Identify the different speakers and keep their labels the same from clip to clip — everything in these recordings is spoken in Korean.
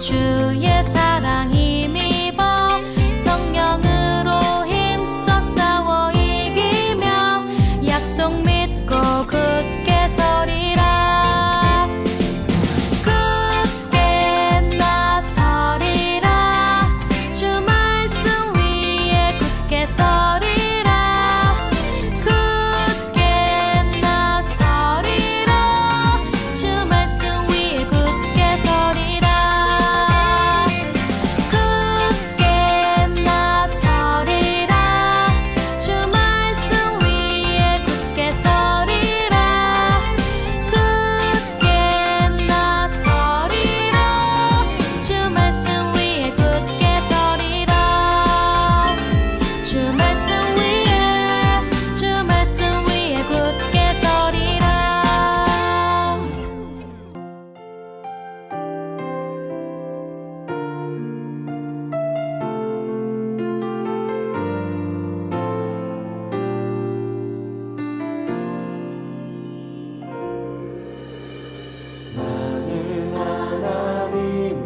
Speaker 1: 주의 사랑 힘입어 성령으로 힘써 싸워 이기며 약속 믿고 굳게 서리라. 굳게 나서리라. 주 말씀 위에 굳게 서리라. 굳게 나서리라. 주 말씀 위에 굳게 서리라. 굳게 나서리라. 주 말씀 위에 굳게 서리라. 굳게 나서리라. 주 말씀 위에 굳게 서리라. 주 말씀 위에, 주 말씀 위에 굳게 서리라.
Speaker 2: 나는 하나님을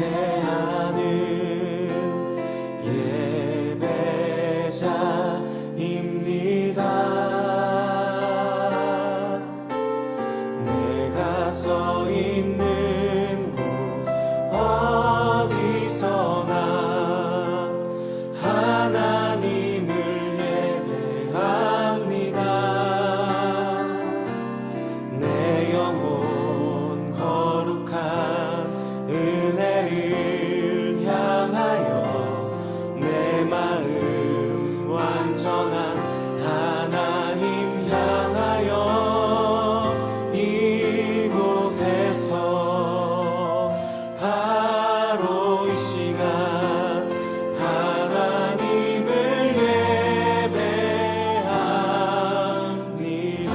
Speaker 2: 예배하는 예배자입니다. 내가 서 있는 곳 어디서나 하나님을 예배합니다. 내 영혼 거룩한 은혜를 향하여 내 마음 완전한 하나님 향하여 이곳에서 바로 이 시간 하나님을 예배합니다.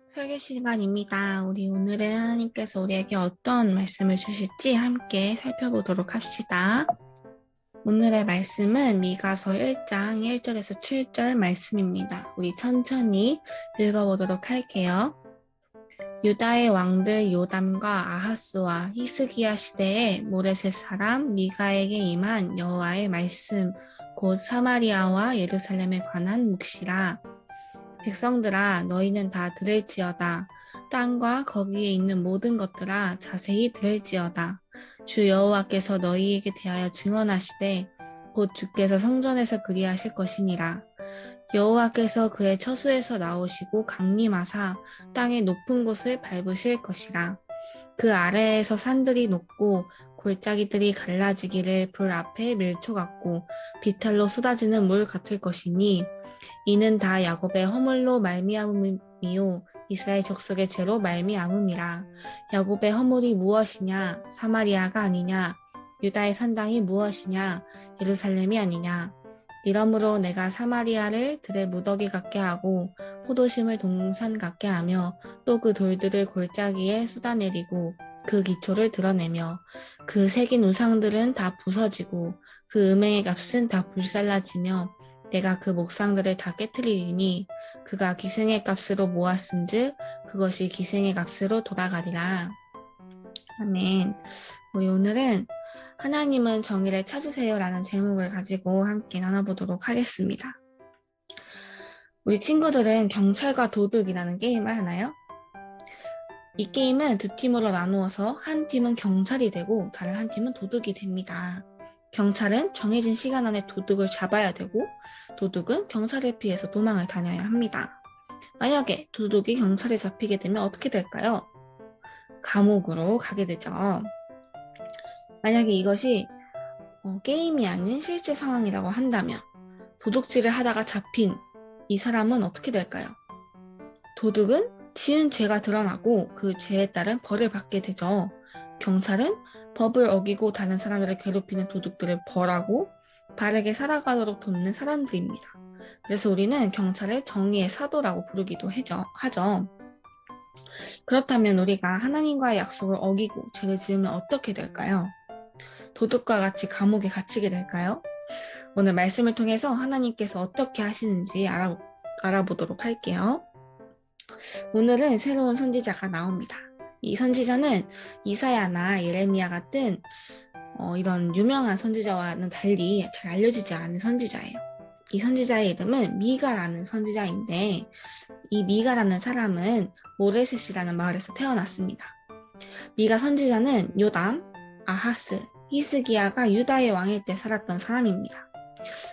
Speaker 3: 설교 시간입니다. 우리 오늘은 하나님께서 우리에게 어떤 말씀을 주실지 함께 살펴보도록 합시다. 오늘의 말씀은 미가서 1장 1절에서 7절 말씀입니다. 우리 천천히 읽어보도록 할게요. 유다의 왕들 요담과 아하스와 히스기야 시대에 모레셋 사람 미가에게 임한 여호와의 말씀 곧 사마리아와 예루살렘에 관한 묵시라. 백성들아 너희는 다 들을지어다. 땅과 거기에 있는 모든 것들아 자세히 들을지어다. 주 여호와께서 너희에게 대하여 증언하시되 곧 주께서 성전에서 그리하실 것이니라. 여호와께서 그의 처소에서 나오시고 강림하사 땅의 높은 곳을 밟으실 것이라. 그 아래에서 산들이 높고 골짜기들이 갈라지기를 불 앞에 밀초 같고 비탈로 쏟아지는 물 같을 것이니 이는 다 야곱의 허물로 말미암음이요 이스라엘 족속의 죄로 말미암음이라. 야곱의 허물이 무엇이냐? 사마리아가 아니냐? 유다의 산당이 무엇이냐? 예루살렘이 아니냐? 이러므로 내가 사마리아를 들의 무더기 같게 하고 포도심을 동산 같게 하며 또 그 돌들을 골짜기에 쏟아내리고 그 기초를 드러내며 그 새긴 우상들은 다 부서지고 그 음행의 값은 다 불살라지며 내가 그 목상들을 다 깨트리리니 그가 기생의 값으로 모았은즉 그것이 기생의 값으로 돌아가리라. 아멘. 우리 오늘은 하나님은 정의를 찾으세요 라는 제목을 가지고 함께 나눠보도록 하겠습니다. 우리 친구들은 경찰과 도둑이라는 게임을 하나요? 이 게임은 두 팀으로 나누어서 한 팀은 경찰이 되고 다른 한 팀은 도둑이 됩니다. 경찰은 정해진 시간 안에 도둑을 잡아야 되고 도둑은 경찰을 피해서 도망을 다녀야 합니다. 만약에 도둑이 경찰에 잡히게 되면 어떻게 될까요? 감옥으로 가게 되죠. 만약에 이것이 게임이 아닌 실제 상황이라고 한다면 도둑질을 하다가 잡힌 이 사람은 어떻게 될까요? 도둑은 지은 죄가 드러나고 그 죄에 따른 벌을 받게 되죠. 경찰은 법을 어기고 다른 사람들을 괴롭히는 도둑들을 벌하고 바르게 살아가도록 돕는 사람들입니다. 그래서 우리는 경찰을 정의의 사도라고 부르기도 하죠. 그렇다면 우리가 하나님과의 약속을 어기고 죄를 지으면 어떻게 될까요? 도둑과 같이 감옥에 갇히게 될까요? 오늘 말씀을 통해서 하나님께서 어떻게 하시는지 알아보도록 할게요. 오늘은 새로운 선지자가 나옵니다. 이 선지자는 이사야나 예레미야 같은 이런 유명한 선지자와는 달리 잘 알려지지 않은 선지자예요. 이 선지자의 이름은 미가라는 선지자인데 이 미가라는 사람은 모레셋이라는 마을에서 태어났습니다. 미가 선지자는 요담, 아하스, 히스기야가 유다의 왕일 때 살았던 사람입니다.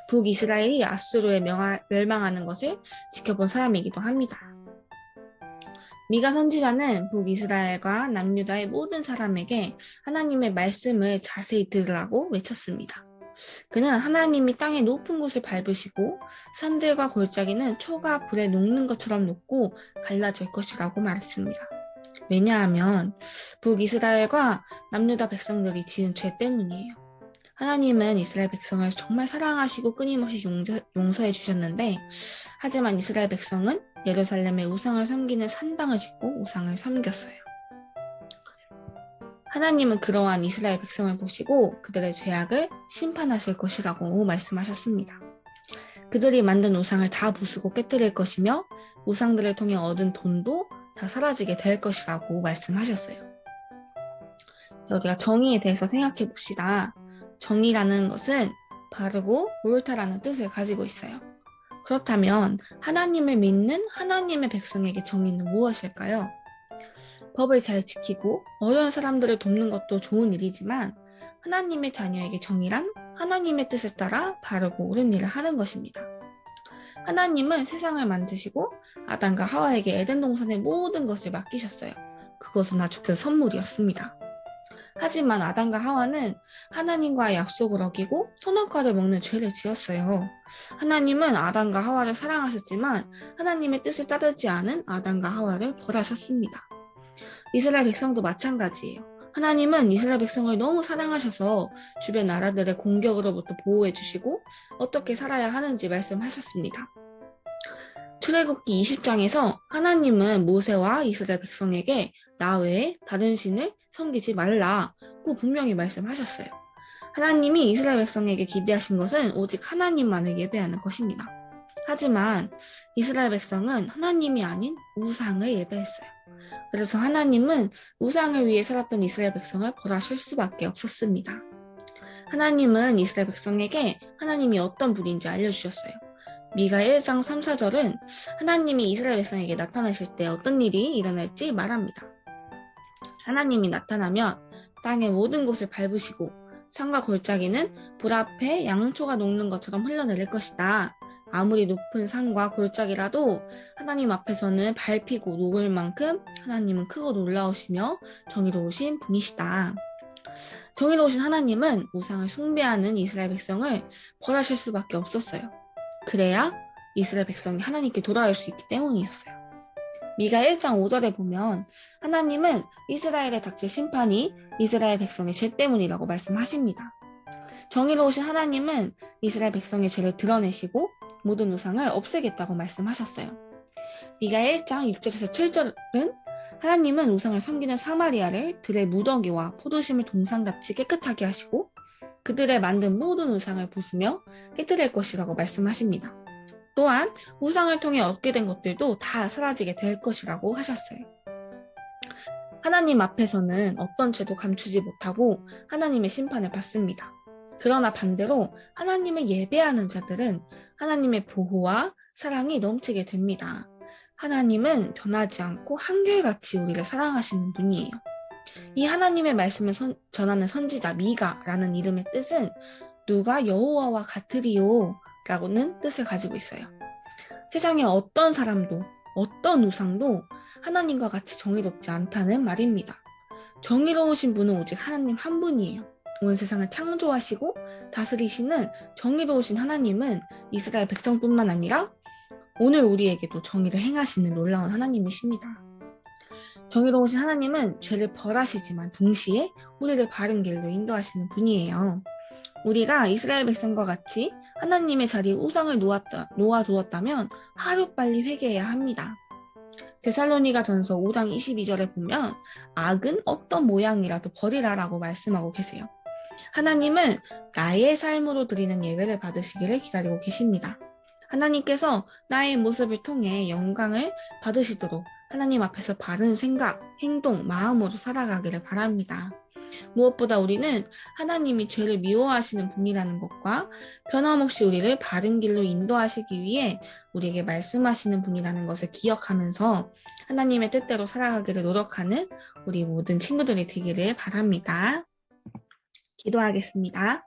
Speaker 3: 북이스라엘이 아수르에 멸망하는 것을 지켜본 사람이기도 합니다. 미가 선지자는 북이스라엘과 남유다의 모든 사람에게 하나님의 말씀을 자세히 들으라고 외쳤습니다. 그는 하나님이 땅의 높은 곳을 밟으시고 산들과 골짜기는 초가 불에 녹는 것처럼 녹고 갈라질 것이라고 말했습니다. 왜냐하면 북이스라엘과 남유다 백성들이 지은 죄 때문이에요. 하나님은 이스라엘 백성을 정말 사랑하시고 끊임없이 용서해 주셨는데 하지만 이스라엘 백성은 예루살렘에 우상을 섬기는 산당을 짓고 우상을 섬겼어요. 하나님은 그러한 이스라엘 백성을 보시고 그들의 죄악을 심판하실 것이라고 말씀하셨습니다. 그들이 만든 우상을 다 부수고 깨뜨릴 것이며 우상들을 통해 얻은 돈도 다 사라지게 될 것이라고 말씀하셨어요. 자, 우리가 정의에 대해서 생각해 봅시다. 정의라는 것은 바르고 옳다라는 뜻을 가지고 있어요. 그렇다면 하나님을 믿는 하나님의 백성에게 정의는 무엇일까요? 법을 잘 지키고 어려운 사람들을 돕는 것도 좋은 일이지만 하나님의 자녀에게 정의란 하나님의 뜻을 따라 바르고 옳은 일을 하는 것입니다. 하나님은 세상을 만드시고 아담과 하와에게 에덴 동산의 모든 것을 맡기셨어요. 그것은 아주 큰 선물이었습니다. 하지만 아담과 하와는 하나님과의 약속을 어기고 선악과를 먹는 죄를 지었어요. 하나님은 아담과 하와를 사랑하셨지만 하나님의 뜻을 따르지 않은 아담과 하와를 벌하셨습니다. 이스라엘 백성도 마찬가지예요. 하나님은 이스라엘 백성을 너무 사랑하셔서 주변 나라들의 공격으로부터 보호해 주시고 어떻게 살아야 하는지 말씀하셨습니다. 출애굽기 20장에서 하나님은 모세와 이스라엘 백성에게 나 외에 다른 신을 섬기지 말라고 분명히 말씀하셨어요. 하나님이 이스라엘 백성에게 기대하신 것은 오직 하나님만을 예배하는 것입니다. 하지만 이스라엘 백성은 하나님이 아닌 우상을 예배했어요. 그래서 하나님은 우상을 위해 살았던 이스라엘 백성을 벌하실 수밖에 없었습니다. 하나님은 이스라엘 백성에게 하나님이 어떤 분인지 알려주셨어요. 미가 1장 3, 4절은 하나님이 이스라엘 백성에게 나타나실 때 어떤 일이 일어날지 말합니다. 하나님이 나타나면 땅의 모든 곳을 밟으시고 산과 골짜기는 불 앞에 양초가 녹는 것처럼 흘러내릴 것이다. 아무리 높은 산과 골짜기라도 하나님 앞에서는 밟히고 녹을 만큼 하나님은 크고 놀라우시며 정의로우신 분이시다. 정의로우신 하나님은 우상을 숭배하는 이스라엘 백성을 벌하실 수밖에 없었어요. 그래야 이스라엘 백성이 하나님께 돌아올 수 있기 때문이었어요. 미가 1장 5절에 보면 하나님은 이스라엘에 닥칠 심판이 이스라엘 백성의 죄 때문이라고 말씀하십니다. 정의로우신 하나님은 이스라엘 백성의 죄를 드러내시고 모든 우상을 없애겠다고 말씀하셨어요. 미가 1장 6절에서 7절은 하나님은 우상을 섬기는 사마리아를 들의 무더기와 포도심을 동상같이 깨끗하게 하시고 그들의 만든 모든 우상을 부수며 깨뜨릴 것이라고 말씀하십니다. 또한 우상을 통해 얻게 된 것들도 다 사라지게 될 것이라고 하셨어요. 하나님 앞에서는 어떤 죄도 감추지 못하고 하나님의 심판을 받습니다. 그러나 반대로 하나님을 예배하는 자들은 하나님의 보호와 사랑이 넘치게 됩니다. 하나님은 변하지 않고 한결같이 우리를 사랑하시는 분이에요. 이 하나님의 말씀을 전하는 선지자 미가라는 이름의 뜻은 누가 여호와와 같으리요 라고는 뜻을 가지고 있어요. 세상에 어떤 사람도 어떤 우상도 하나님과 같이 정의롭지 않다는 말입니다. 정의로우신 분은 오직 하나님 한 분이에요. 온 세상을 창조하시고 다스리시는 정의로우신 하나님은 이스라엘 백성뿐만 아니라 오늘 우리에게도 정의를 행하시는 놀라운 하나님이십니다. 정의로우신 하나님은 죄를 벌하시지만 동시에 우리를 바른 길로 인도하시는 분이에요. 우리가 이스라엘 백성과 같이 하나님의 자리에 우상을 놓아두었다면 하루빨리 회개해야 합니다. 데살로니가 전서 5장 22절에 보면 악은 어떤 모양이라도 버리라라고 말씀하고 계세요. 하나님은 나의 삶으로 드리는 예배를 받으시기를 기다리고 계십니다. 하나님께서 나의 모습을 통해 영광을 받으시도록 하나님 앞에서 바른 생각, 행동, 마음으로 살아가기를 바랍니다. 무엇보다 우리는 하나님이 죄를 미워하시는 분이라는 것과 변함없이 우리를 바른 길로 인도하시기 위해 우리에게 말씀하시는 분이라는 것을 기억하면서 하나님의 뜻대로 살아가기를 노력하는 우리 모든 친구들이 되기를 바랍니다. 기도하겠습니다.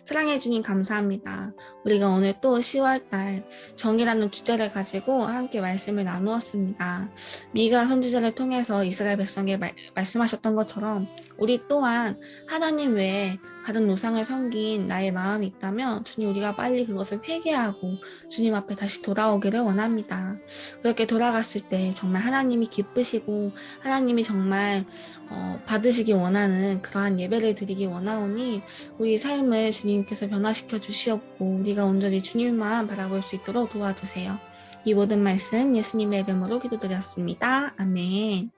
Speaker 3: 사랑해 주님 감사합니다. 우리가 오늘 또 10월달 정이라는 주제를 가지고 함께 말씀을 나누었습니다. 미가 선지자를 통해서 이스라엘 백성에게 말씀하셨던 것처럼 우리 또한 하나님 외에 다른 우상을 섬긴 나의 마음이 있다면 주님 우리가 빨리 그것을 회개하고 주님 앞에 다시 돌아오기를 원합니다. 그렇게 돌아갔을 때 정말 하나님이 기쁘시고 하나님이 정말 받으시기 원하는 그러한 예배를 드리기 원하오니 우리 삶을 주님께서 변화시켜 주시옵고 우리가 온전히 주님만 바라볼 수 있도록 도와주세요. 이 모든 말씀 예수님의 이름으로 기도드렸습니다. 아멘.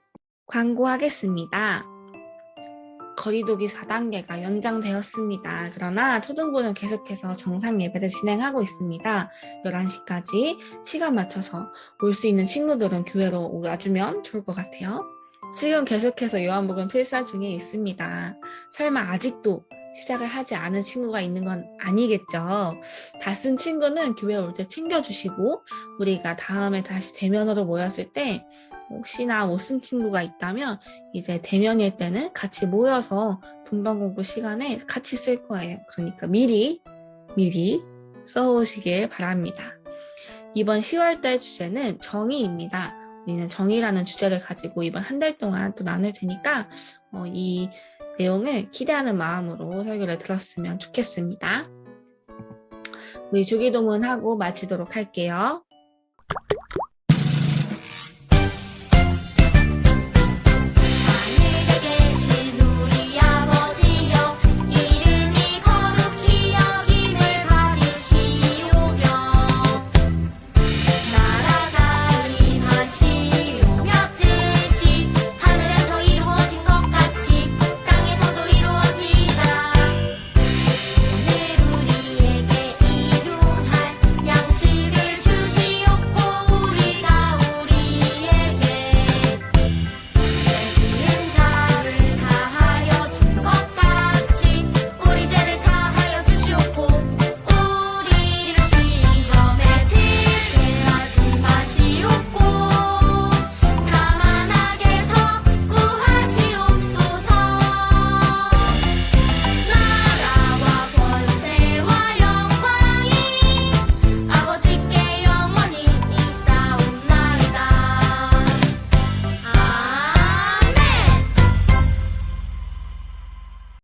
Speaker 3: 광고하겠습니다. 거리두기 4단계가 연장되었습니다. 그러나 초등부는 계속해서 정상 예배를 진행하고 있습니다. 11시까지 시간 맞춰서 올 수 있는 친구들은 교회로 와주면 좋을 것 같아요. 지금 계속해서 요한복음 필사 중에 있습니다. 설마 아직도 시작을 하지 않은 친구가 있는 건 아니겠죠. 다 쓴 친구는 교회 올 때 챙겨주시고 우리가 다음에 다시 대면으로 모였을 때 혹시나 못 쓴 친구가 있다면 이제 대면일 때는 같이 모여서 분반 공부 시간에 같이 쓸 거예요. 그러니까 미리 써오시길 바랍니다. 이번 10월달 주제는 정의입니다. 우리는 정의라는 주제를 가지고 이번 한 달 동안 또 나눌 테니까 이 내용을 기대하는 마음으로 설교를 들었으면 좋겠습니다. 우리 주기도문하고 마치도록 할게요.